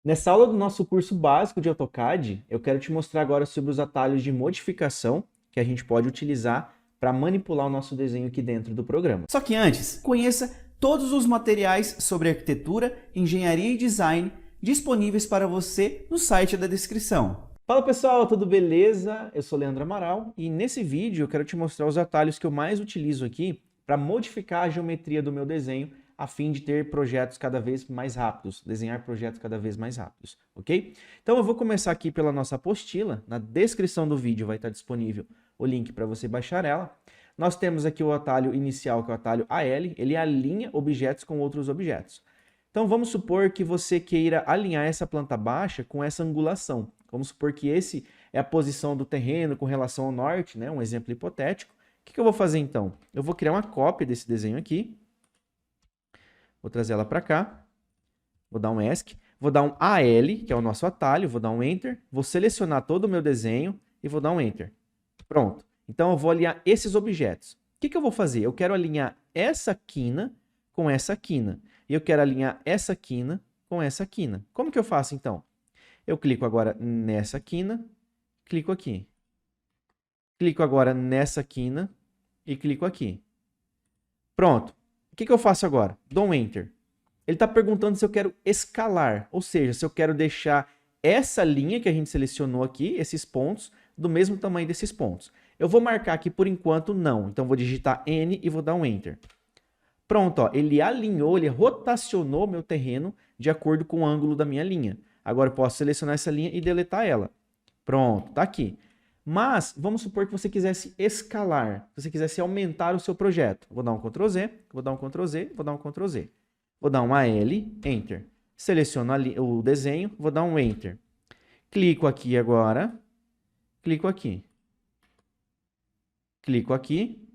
Nessa aula do nosso curso básico de AutoCAD, eu quero te mostrar agora sobre os atalhos de modificação que a gente pode utilizar para manipular o nosso desenho aqui dentro do programa. Só que antes, conheça todos os materiais sobre arquitetura, engenharia e design disponíveis para você no site da descrição. Fala pessoal, tudo beleza? Eu sou Leandro Amaral e nesse vídeo eu quero te mostrar os atalhos que eu mais utilizo aqui para modificar a geometria do meu desenho a fim de ter projetos cada vez mais rápidos, desenhar projetos cada vez mais rápidos, ok? Então eu vou começar aqui pela nossa apostila, na descrição do vídeo vai estar disponível o link para você baixar ela. Nós temos aqui o atalho inicial, que é o atalho AL, ele alinha objetos com outros objetos. Então vamos supor que você queira alinhar essa planta baixa com essa angulação. Vamos supor que esse é a posição do terreno com relação ao norte, né? Um exemplo hipotético. O que eu vou fazer então? Eu vou criar uma cópia desse desenho aqui. Vou trazer ela para cá. Vou dar um ESC. Vou dar um AL, que é o nosso atalho. Vou dar um Enter. Vou selecionar todo o meu desenho e vou dar um Enter. Pronto. Então eu vou alinhar esses objetos. O que eu vou fazer? Eu quero alinhar essa quina com essa quina. E eu quero alinhar essa quina com essa quina. Como que eu faço então? Eu clico agora nessa quina, clico aqui. Clico agora nessa quina e clico aqui. Pronto. O que eu faço agora? Dou um Enter. Ele está perguntando se eu quero escalar, ou seja, se eu quero deixar essa linha que a gente selecionou aqui, esses pontos, do mesmo tamanho desses pontos. Eu vou marcar aqui por enquanto não, então vou digitar N e vou dar um Enter. Pronto, ó, ele alinhou, ele rotacionou meu terreno de acordo com o ângulo da minha linha. Agora eu posso selecionar essa linha e deletar ela. Pronto, tá aqui. Mas vamos supor que você quisesse escalar, você quisesse aumentar o seu projeto. Vou dar um Ctrl Z, vou dar um Ctrl Z, vou dar um Ctrl Z. Vou dar um AL, Enter. Seleciono o desenho, vou dar um Enter. Clico aqui agora, clico aqui. Clico aqui,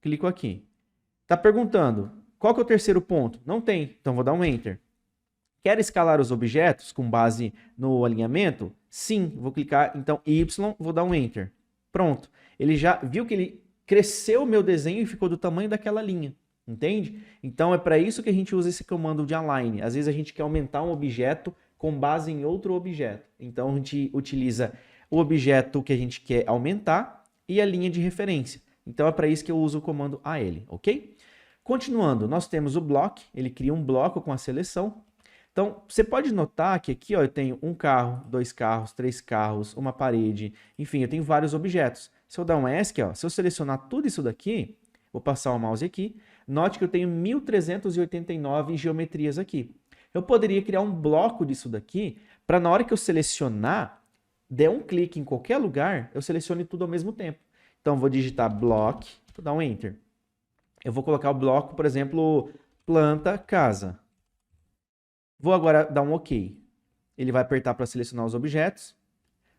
clico aqui. Está perguntando, qual que é o terceiro ponto? Não tem, então vou dar um Enter. Quer escalar os objetos com base no alinhamento? Sim, vou clicar, então Y, vou dar um Enter. Pronto, ele já viu que ele cresceu o meu desenho e ficou do tamanho daquela linha, entende? Então é para isso que a gente usa esse comando de align. Às vezes a gente quer aumentar um objeto com base em outro objeto. Então a gente utiliza o objeto que a gente quer aumentar e a linha de referência. Então é para isso que eu uso o comando AL, ok? Continuando, nós temos o block, ele cria um bloco com a seleção. Então, você pode notar que aqui ó, eu tenho um carro, dois carros, três carros, uma parede, enfim, eu tenho vários objetos. Se eu dar um ESC, ó, se eu selecionar tudo isso daqui, vou passar o mouse aqui, note que eu tenho 1389 geometrias aqui. Eu poderia criar um bloco disso daqui, para na hora que eu selecionar, der um clique em qualquer lugar, eu selecione tudo ao mesmo tempo. Então, vou digitar block, vou dar um Enter. Eu vou colocar o bloco, por exemplo, planta, casa. Vou agora dar um OK. Ele vai apertar para selecionar os objetos.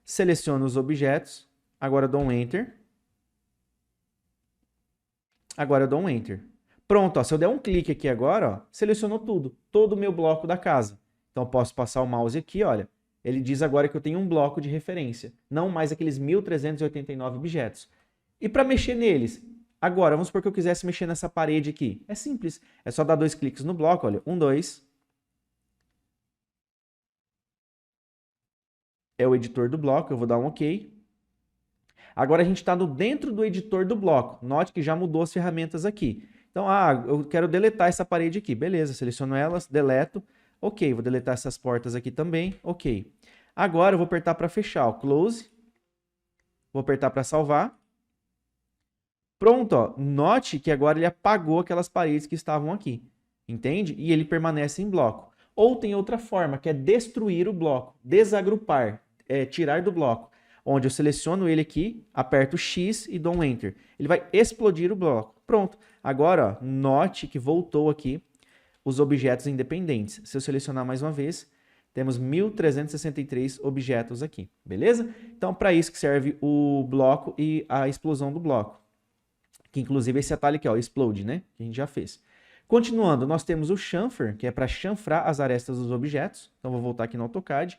Seleciono os objetos. Agora eu dou um Enter. Agora eu dou um Enter. Pronto, ó, se eu der um clique aqui agora, ó, selecionou tudo. Todo o meu bloco da casa. Então eu posso passar o mouse aqui, olha. Ele diz agora que eu tenho um bloco de referência. Não mais aqueles 1389 objetos. E para mexer neles? Agora, vamos supor que eu quisesse mexer nessa parede aqui. É simples. É só dar dois cliques no bloco, olha. 1, 2... é o editor do bloco, eu vou dar um OK. Agora a gente está dentro do editor do bloco. Note que já mudou as ferramentas aqui. Então, eu quero deletar essa parede aqui. Beleza, seleciono elas, deleto. OK, vou deletar essas portas aqui também. OK. Agora eu vou apertar para fechar, ó, Close. Vou apertar para salvar. Pronto, ó. Note que agora ele apagou aquelas paredes que estavam aqui. Entende? E ele permanece em bloco. Ou tem outra forma, que é destruir o bloco, desagrupar, tirar do bloco, onde eu seleciono ele aqui, aperto X e dou um Enter. Ele vai explodir o bloco. Pronto. Agora, ó, note que voltou aqui os objetos independentes. Se eu selecionar mais uma vez, temos 1363 objetos aqui. Beleza? Então, para isso que serve o bloco e a explosão do bloco. Que inclusive esse atalho aqui, ó, Explode, né? Que a gente já fez. Continuando, nós temos o chamfer, que é para chanfrar as arestas dos objetos. Então, vou voltar aqui no AutoCAD.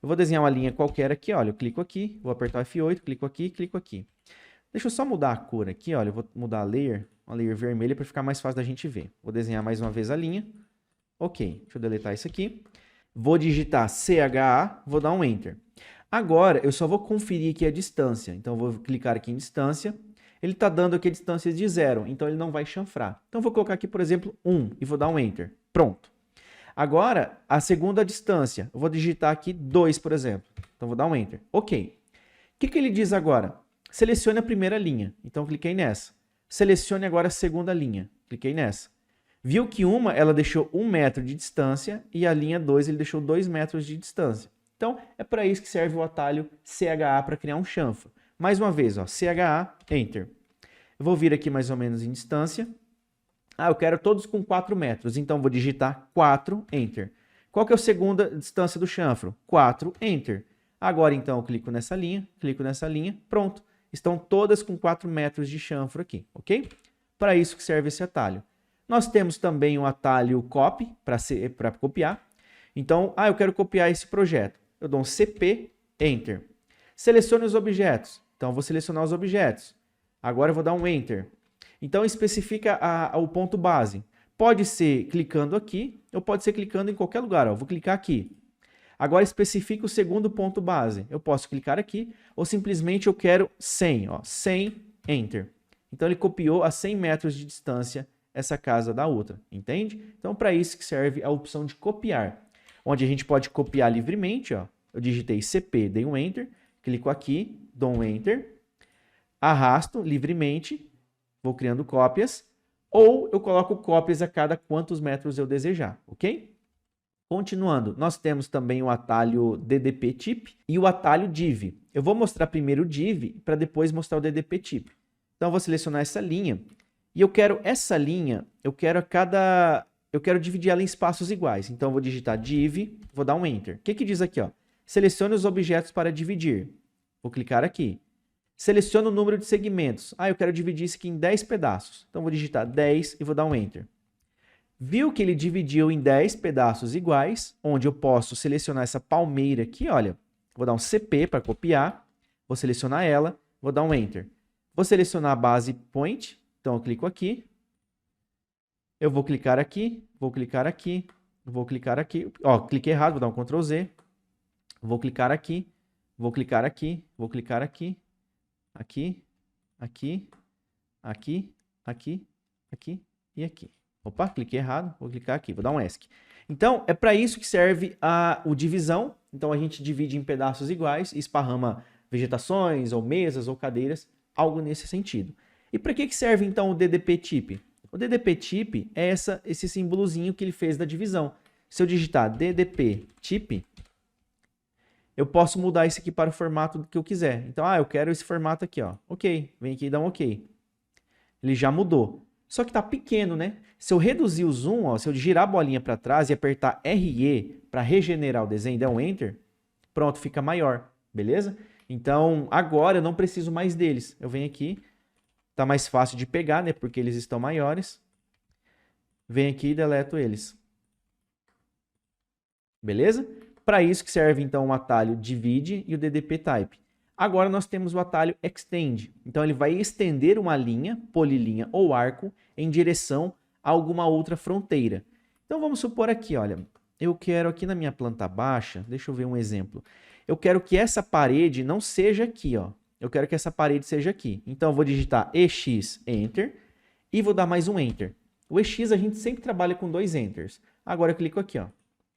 Eu vou desenhar uma linha qualquer aqui, olha, eu clico aqui, vou apertar F8, clico aqui, clico aqui. Deixa eu só mudar a cor aqui, olha, eu vou mudar a layer, uma layer vermelha para ficar mais fácil da gente ver. Vou desenhar mais uma vez a linha. Ok, deixa eu deletar isso aqui. vou digitar CHA, vou dar um Enter. Agora, eu só vou conferir aqui a distância. Então, vou clicar aqui em distância. Ele está dando aqui a distância de 0, então ele não vai chanfrar. Então, vou colocar aqui, por exemplo, 1 e vou dar um Enter. Pronto. Agora, a segunda distância. Eu vou digitar aqui 2, por exemplo. Então, vou dar um Enter. Ok. O que ele diz agora? Selecione a primeira linha. Então, cliquei nessa. Selecione agora a segunda linha. Cliquei nessa. Viu que uma ela deixou 1 metro de distância e a linha 2 ele deixou 2 metros de distância. Então, é para isso que serve o atalho CHA para criar um chanfro. Mais uma vez, ó, CHA, Enter. Eu vou vir aqui mais ou menos em distância. Eu quero todos com 4 metros, então vou digitar 4, Enter. Qual que é a segunda distância do chanfro? 4, Enter. Agora, então, eu clico nessa linha, pronto. Estão todas com 4 metros de chanfro aqui, ok? Para isso que serve esse atalho. Nós temos também o atalho Copy, para copiar. Então, eu quero copiar esse projeto. Eu dou um CP, Enter. Selecione os objetos. Então, eu vou selecionar os objetos. Agora, eu vou dar um Enter. Então, especifica o ponto base. Pode ser clicando aqui, ou pode ser clicando em qualquer lugar. Ó. Eu vou clicar aqui. Agora, especifica o segundo ponto base. Eu posso clicar aqui, ou simplesmente eu quero 100. Ó, 100, Enter. Então, ele copiou a 100 metros de distância essa casa da outra, entende? Então, para isso que serve a opção de copiar, onde a gente pode copiar livremente, ó. Eu digitei CP, dei um Enter, clico aqui, dou um Enter, arrasto livremente, vou criando cópias, ou eu coloco cópias a cada quantos metros eu desejar, ok? Continuando, nós temos também o atalho DDP Tip e o atalho Div. Eu vou mostrar primeiro o Div para depois mostrar o DDP Tip. Então, eu vou selecionar essa linha. E eu quero essa linha, eu quero dividir ela em espaços iguais. Então, eu vou digitar div, vou dar um Enter. O que diz aqui? Ó? Selecione os objetos para dividir. Vou clicar aqui. Selecione o número de segmentos. Eu quero dividir isso aqui em 10 pedaços. Então, vou digitar 10 e vou dar um Enter. Viu que ele dividiu em 10 pedaços iguais, onde eu posso selecionar essa palmeira aqui, olha. Vou dar um CP para copiar. Vou selecionar ela, vou dar um Enter. Vou selecionar a base Point. Então, eu clico aqui, eu vou clicar aqui, vou clicar aqui, vou clicar aqui. Ó, cliquei errado, vou dar um Ctrl Z. Vou clicar aqui, vou clicar aqui, vou clicar aqui, aqui, aqui, aqui, aqui, aqui e aqui. Opa, cliquei errado, vou clicar aqui, vou dar um ESC. Então, é para isso que serve o divisão. Então, a gente divide em pedaços iguais e esparrama vegetações, ou mesas, ou cadeiras, algo nesse sentido. E para que serve, então, o DDP Tip? O DDP Tip é esse símbolozinho que ele fez da divisão. Se eu digitar DDP Tip, eu posso mudar isso aqui para o formato que eu quiser. Então, eu quero esse formato aqui, ó. Ok, vem aqui e dá um ok. Ele já mudou. Só que está pequeno, né? Se eu reduzir o zoom, ó, se eu girar a bolinha para trás e apertar RE para regenerar o desenho e der um Enter, pronto, fica maior, beleza? Então, agora eu não preciso mais deles. Eu venho aqui. Tá mais fácil de pegar, né? Porque eles estão maiores. Venho aqui e deleto eles. Beleza? Para isso que serve, então, o atalho Divide e o DDP Type. Agora, nós temos o atalho Extend. Então, ele vai estender uma linha, polilinha ou arco em direção a alguma outra fronteira. Então, vamos supor aqui, olha. Eu quero aqui na minha planta baixa, deixa eu ver um exemplo. Eu quero que essa parede não seja aqui, ó. Eu quero que essa parede seja aqui. Então, eu vou digitar EX, Enter, e vou dar mais um Enter. O EX a gente sempre trabalha com 2 Enters. Agora eu clico aqui, ó.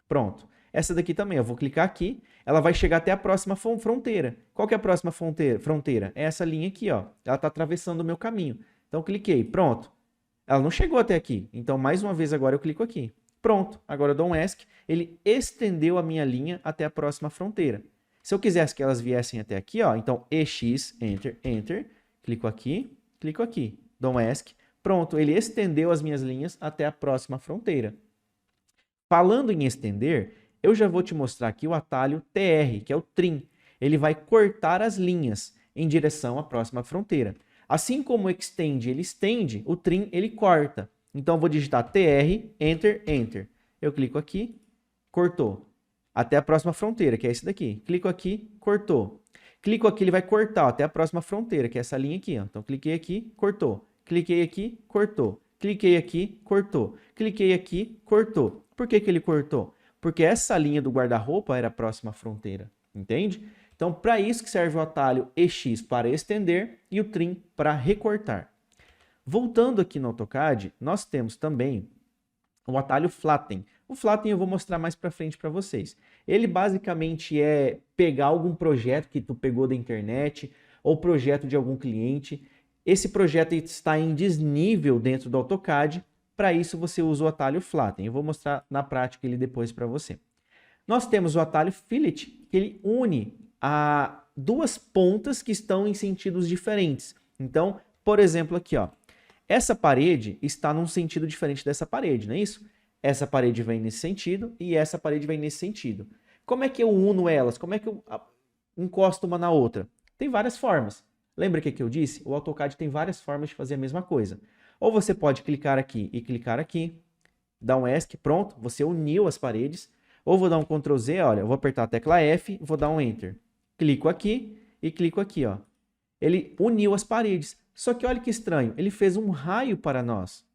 Pronto. Essa daqui também, eu vou clicar aqui, ela vai chegar até a próxima fronteira. Qual que é a próxima fronteira? É essa linha aqui, ó. Ela está atravessando o meu caminho. Então, eu cliquei, pronto. Ela não chegou até aqui. Então, mais uma vez agora eu clico aqui. Pronto. Agora eu dou um ESC. Ele estendeu a minha linha até a próxima fronteira. Se eu quisesse que elas viessem até aqui, ó, então EX, Enter, Enter, clico aqui, dou um ESC, pronto, ele estendeu as minhas linhas até a próxima fronteira. Falando em estender, eu já vou te mostrar aqui o atalho TR, que é o Trim. Ele vai cortar as linhas em direção à próxima fronteira. Assim como o Extend ele estende, o Trim ele corta. Então, eu vou digitar TR, Enter, Enter. Eu clico aqui, cortou. Até a próxima fronteira, que é esse daqui. Clico aqui, cortou. Clico aqui, ele vai cortar até a próxima fronteira, que é essa linha aqui. Ó. Então, cliquei aqui, cortou. Cliquei aqui, cortou. Cliquei aqui, cortou. Cliquei aqui, cortou. Por que ele cortou? Porque essa linha do guarda-roupa era a próxima fronteira, entende? Então, para isso que serve o atalho EX para estender e o trim para recortar. Voltando aqui no AutoCAD, nós temos também o atalho Flatten. O Flatten eu vou mostrar mais para frente para vocês. Ele basicamente é pegar algum projeto que tu pegou da internet ou projeto de algum cliente. Esse projeto está em desnível dentro do AutoCAD. Para isso você usa o atalho Flatten. Eu vou mostrar na prática ele depois para você. Nós temos o atalho Fillet, que ele une a duas pontas que estão em sentidos diferentes. Então, por exemplo, aqui, ó, essa parede está num sentido diferente dessa parede, não é isso? Essa parede vem nesse sentido e essa parede vem nesse sentido. Como é que eu uno elas? Como é que eu encosto uma na outra? Tem várias formas. Lembra o que eu disse? O AutoCAD tem várias formas de fazer a mesma coisa. Ou você pode clicar aqui e clicar aqui, dar um ESC, pronto, você uniu as paredes. Ou vou dar um Ctrl Z, olha, eu vou apertar a tecla F, vou dar um Enter. Clico aqui e clico aqui, ó. Ele uniu as paredes. Só que olha que estranho, ele fez um raio para nós.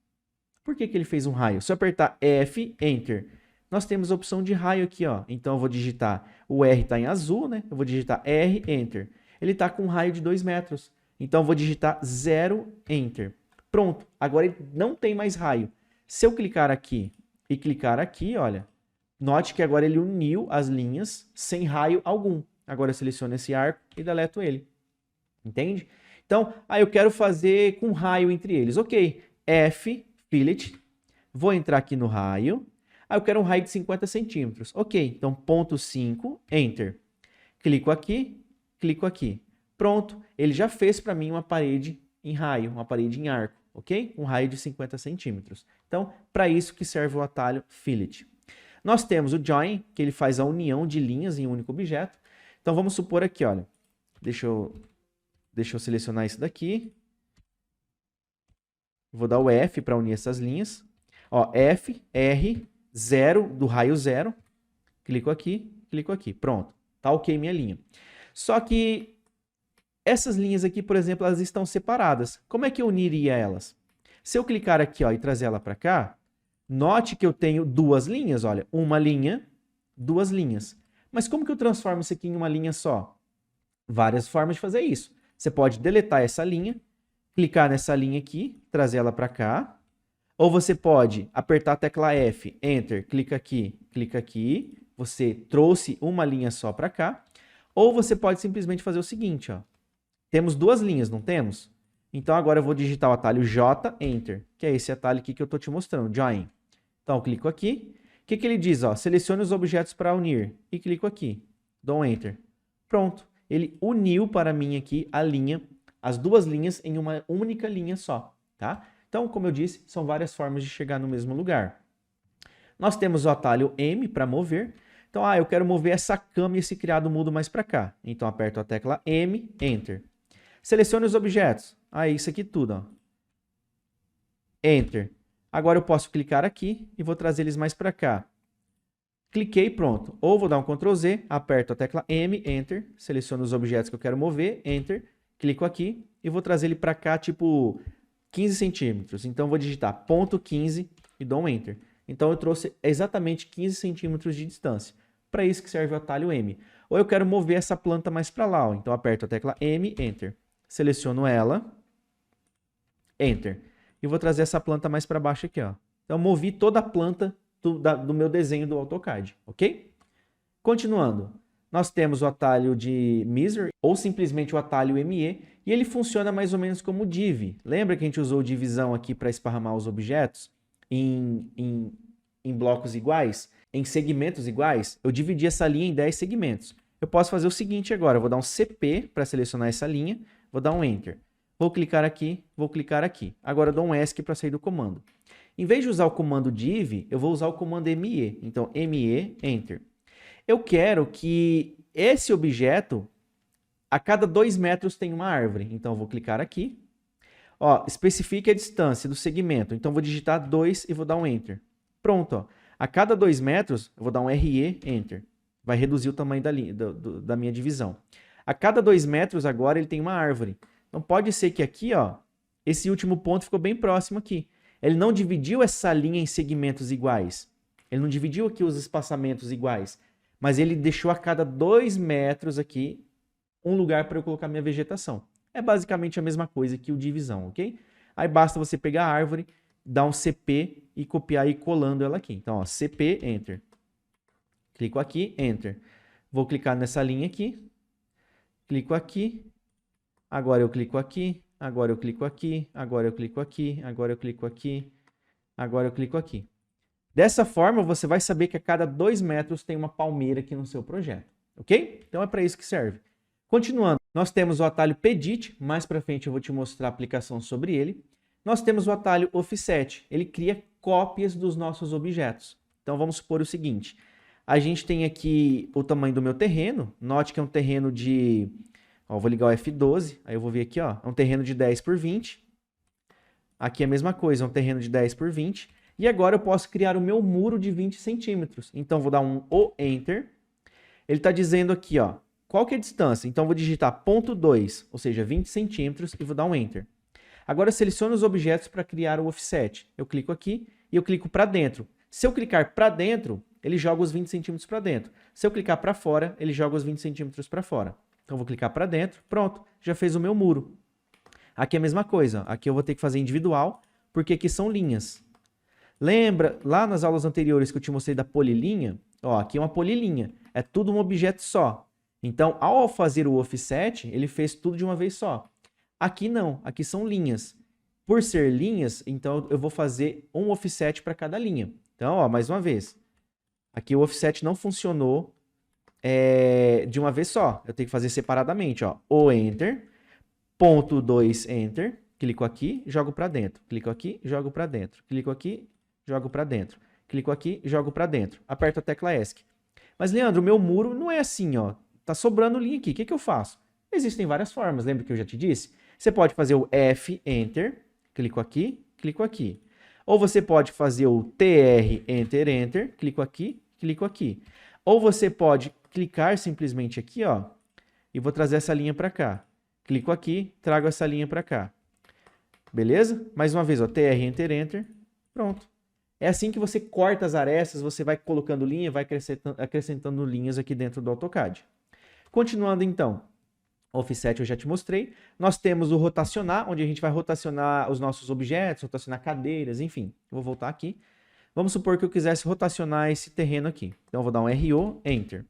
Por que ele fez um raio? Se eu apertar F, Enter, nós temos a opção de raio aqui, ó. Então eu vou digitar, o R está em azul, né? Eu vou digitar R, Enter. Ele está com um raio de 2 metros. Então eu vou digitar 0, Enter. Pronto, agora ele não tem mais raio. Se eu clicar aqui e clicar aqui, olha, note que agora ele uniu as linhas sem raio algum. Agora eu seleciono esse arco e deleto ele. Entende? Então, eu quero fazer com raio entre eles. Ok, F, Fillet, vou entrar aqui no raio. Eu quero um raio de 50 centímetros. Ok, então ponto 5, Enter. Clico aqui. Pronto, ele já fez para mim uma parede em raio, uma parede em arco, ok? Um raio de 50 centímetros. Então, para isso que serve o atalho Fillet. Nós temos o Join, que ele faz a união de linhas em um único objeto. Então, vamos supor aqui, olha, deixa eu selecionar isso daqui. Vou dar o F para unir essas linhas. Ó, F, R, 0, do raio 0. Clico aqui. Pronto. Tá ok minha linha. Só que essas linhas aqui, por exemplo, elas estão separadas. Como é que eu uniria elas? Se eu clicar aqui, ó, e trazer ela para cá, note que eu tenho duas linhas, olha. Uma linha, duas linhas. Mas como que eu transformo isso aqui em uma linha só? Várias formas de fazer isso. Você pode deletar essa linha, clicar nessa linha aqui, trazer ela para cá. Ou você pode apertar a tecla F, Enter, clica aqui. Você trouxe uma linha só para cá. Ou você pode simplesmente fazer o seguinte, ó. Temos duas linhas, não temos? Então agora eu vou digitar o atalho J, Enter, que é esse atalho aqui que eu estou te mostrando, Join. Então eu clico aqui. O que ele diz? Ó, selecione os objetos para unir. E clico aqui. Dou um Enter. Pronto. Ele uniu para mim aqui a linha, as duas linhas em uma única linha só, tá? Então, como eu disse, são várias formas de chegar no mesmo lugar. Nós temos o atalho M para mover. Então, eu quero mover essa cama e esse criado mudo mais para cá. Então, aperto a tecla M, Enter. Selecione os objetos. Isso aqui tudo, ó. Enter. Agora eu posso clicar aqui e vou trazer eles mais para cá. Cliquei, pronto. Ou vou dar um Ctrl Z, aperto a tecla M, Enter, seleciono os objetos que eu quero mover, Enter, clico aqui e vou trazer ele para cá, tipo 15 centímetros. Então, vou digitar ponto 15 e dou um Enter. Então, eu trouxe exatamente 15 centímetros de distância. Para isso que serve o atalho M. Ou eu quero mover essa planta mais para lá. Ó. Então, aperto a tecla M, Enter. Seleciono ela, Enter. E vou trazer essa planta mais para baixo aqui. Ó. Então, movi toda a planta do meu desenho do AutoCAD, ok? Continuando, nós temos o atalho de Measure, ou simplesmente o atalho ME, e ele funciona mais ou menos como Div. Lembra que a gente usou divisão aqui para esparramar os objetos em blocos iguais, em segmentos iguais? Eu dividi essa linha em 10 segmentos. Eu posso fazer o seguinte agora, eu vou dar um CP para selecionar essa linha, vou dar um Enter. Vou clicar aqui. Agora eu dou um ESC para sair do comando. Em vez de usar o comando div, eu vou usar o comando ME. Então, ME, Enter. Eu quero que esse objeto, a cada 2 metros, tenha uma árvore. Então, eu vou clicar aqui. Ó, especifique a distância do segmento. Então, eu vou digitar 2 e vou dar um Enter. Pronto. Ó. A cada 2 metros, eu vou dar um RE, Enter. Vai reduzir o tamanho da minha divisão. A cada 2 metros, agora, ele tem uma árvore. Então, pode ser que aqui, ó, esse último ponto ficou bem próximo aqui. Ele não dividiu essa linha em segmentos iguais. Ele não dividiu aqui os espaçamentos iguais, mas ele deixou a cada 2 metros aqui um lugar para eu colocar minha vegetação. É basicamente a mesma coisa que o divisão, ok? Aí basta você pegar a árvore, dar um CP e copiar e ir colando ela aqui. Então, ó, CP, Enter. Clico aqui, Enter. Vou clicar nessa linha aqui. Clico aqui. Agora eu clico aqui. Agora eu clico aqui. Agora eu clico aqui. Agora eu clico aqui. Agora eu clico aqui. Dessa forma, você vai saber que a cada 2 metros tem uma palmeira aqui no seu projeto, ok? Então é para isso que serve. Continuando, nós temos o atalho Pedit, mais para frente eu vou te mostrar a aplicação sobre ele. Nós temos o atalho Offset, ele cria cópias dos nossos objetos. Então vamos supor o seguinte, a gente tem aqui o tamanho do meu terreno, note que é um terreno de, ó, vou ligar o F12, aí eu vou ver aqui, ó, é um terreno de 10 por 20. Aqui é a mesma coisa, é um terreno de 10 por 20. E agora eu posso criar o meu muro de 20 centímetros. Então, vou dar um O Enter. Ele está dizendo aqui, ó, qual que é a distância? Então, vou digitar 0,2, ou seja, 20 centímetros, e vou dar um Enter. Agora, seleciono os objetos para criar o offset. Eu clico aqui e eu clico para dentro. Se eu clicar para dentro, ele joga os 20 centímetros para dentro. Se eu clicar para fora, ele joga os 20 centímetros para fora. Então, vou clicar para dentro. Pronto, já fez o meu muro. Aqui é a mesma coisa. Aqui eu vou ter que fazer individual, porque aqui são linhas. Lembra, lá nas aulas anteriores que eu te mostrei da polilinha? Ó, aqui é uma polilinha. É tudo um objeto só. Então, ao fazer o offset, ele fez tudo de uma vez só. Aqui não, aqui são linhas. Por ser linhas, então eu vou fazer um offset para cada linha. Então, ó, mais uma vez. Aqui o offset não funcionou de uma vez só. Eu tenho que fazer separadamente, ó. O Enter, 0,2 Enter, clico aqui, jogo para dentro. Clico aqui, jogo para dentro. Clico aqui, jogo para dentro. Clico aqui, jogo para dentro. Aperto a tecla ESC. Mas, Leandro, o meu muro não é assim, ó. Tá sobrando linha aqui. O que eu faço? Existem várias formas, lembra que eu já te disse? Você pode fazer o F, Enter, clico aqui, clico aqui. Ou você pode fazer o TR, Enter, Enter, clico aqui, clico aqui. Ou você pode clicar simplesmente aqui, ó, e vou trazer essa linha para cá. Clico aqui, trago essa linha para cá. Beleza? Mais uma vez, ó, TR, Enter, Enter, pronto. É assim que você corta as arestas, você vai colocando linha, vai acrescentando linhas aqui dentro do AutoCAD. Continuando então, offset eu já te mostrei. Nós temos o rotacionar, onde a gente vai rotacionar os nossos objetos, rotacionar cadeiras, enfim. Vou voltar aqui. Vamos supor que eu quisesse rotacionar esse terreno aqui. Então eu vou dar um RO, Enter.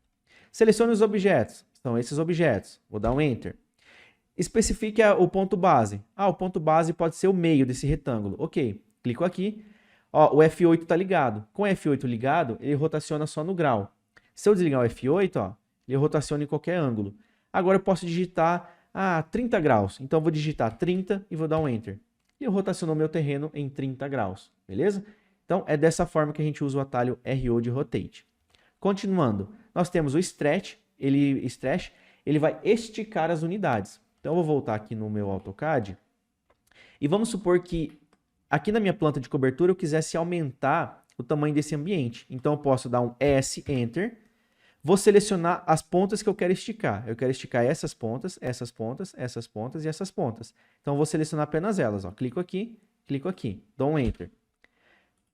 Selecione os objetos, são esses objetos. Vou dar um Enter. Especifique o ponto base. O ponto base pode ser o meio desse retângulo. Ok, clico aqui. Ó, o F8 está ligado. Com o F8 ligado, ele rotaciona só no grau. Se eu desligar o F8, ó, ele rotaciona em qualquer ângulo. Agora eu posso digitar 30 graus. Então eu vou digitar 30 e vou dar um Enter. E eu rotaciono meu terreno em 30 graus. Beleza? Então é dessa forma que a gente usa o atalho RO de Rotate. Continuando, nós temos o Stretch. Ele vai esticar as unidades. Então eu vou voltar aqui no meu AutoCAD. E vamos supor que aqui na minha planta de cobertura eu quisesse aumentar o tamanho desse ambiente. Então eu posso dar um S, Enter. Vou selecionar as pontas que eu quero esticar. Eu quero esticar essas pontas, essas pontas, essas pontas e essas pontas. Então eu vou selecionar apenas elas. Ó. Clico aqui, dou um Enter.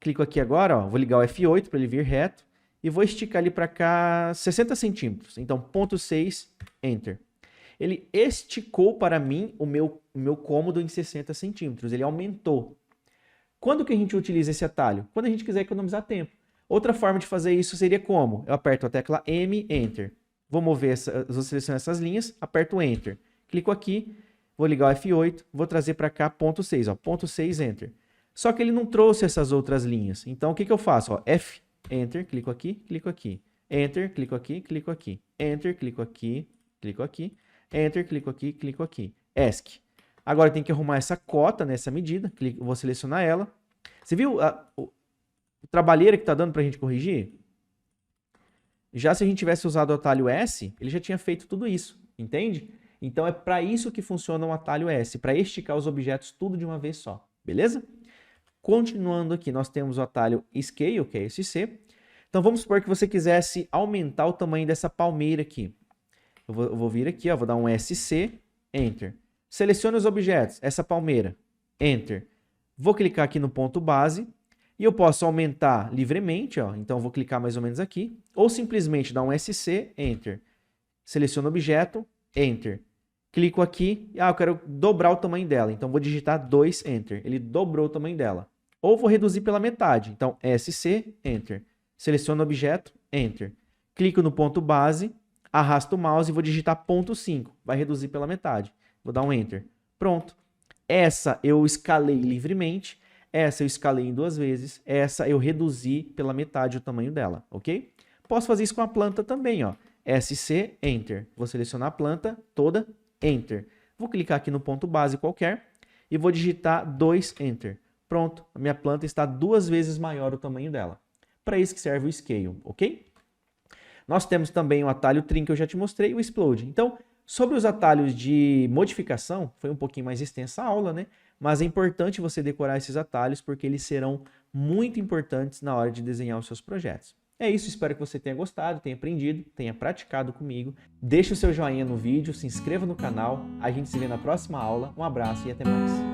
Clico aqui agora, ó, vou ligar o F8 para ele vir reto. E vou esticar ali para cá 60 centímetros. Então, 0,6, Enter. Ele esticou para mim o meu cômodo em 60 centímetros. Ele aumentou. Quando que a gente utiliza esse atalho? Quando a gente quiser economizar tempo. Outra forma de fazer isso seria como? Eu aperto a tecla M, Enter. Vou selecionar essas linhas, aperto Enter. Clico aqui, vou ligar o F8, vou trazer para cá 0,6, ó, 0,6, Enter. Só que ele não trouxe essas outras linhas. Então, o que eu faço? Ó, F, Enter, clico aqui, Enter, clico aqui, Enter, clico aqui, Enter, clico aqui, ESC. Agora eu tenho que arrumar essa cota nessa medida, vou selecionar ela. Você viu o trabalheira que está dando para a gente corrigir? Já se a gente tivesse usado o atalho S, ele já tinha feito tudo isso, entende? Então é para isso que funciona o atalho S, para esticar os objetos tudo de uma vez só, beleza? Continuando aqui, nós temos o atalho Scale, que é esse C. Então vamos supor que você quisesse aumentar o tamanho dessa palmeira aqui. Eu vou vir aqui, ó, vou dar um SC, Enter. Selecione os objetos, essa palmeira, Enter. Vou clicar aqui no ponto base E eu posso aumentar livremente, ó. Então eu vou clicar mais ou menos aqui, ou simplesmente dar um SC, Enter. Seleciono o objeto, Enter. Clico aqui, eu quero dobrar o tamanho dela, então vou digitar 2, Enter. Ele dobrou o tamanho dela. Ou vou reduzir pela metade, então SC, Enter. Seleciono o objeto, Enter. Clico no ponto base, arrasto o mouse e vou digitar ponto 5. Vai reduzir pela metade. Vou dar um Enter. Pronto. Essa eu escalei livremente, essa eu escalei em 2 vezes, essa eu reduzi pela metade o tamanho dela, ok? Posso fazer isso com a planta também, ó. SC, Enter. Vou selecionar a planta toda, Enter. Vou clicar aqui no ponto base qualquer e vou digitar 2, Enter. Pronto, a minha planta está 2 vezes maior o tamanho dela. Para isso que serve o Scale, ok? Nós temos também o atalho Trim, que eu já te mostrei, e o Explode. Então, sobre os atalhos de modificação, foi um pouquinho mais extensa a aula, né? Mas é importante você decorar esses atalhos porque eles serão muito importantes na hora de desenhar os seus projetos. É isso, espero que você tenha gostado, tenha aprendido, tenha praticado comigo. Deixe o seu joinha no vídeo, se inscreva no canal, a gente se vê na próxima aula. Um abraço e até mais.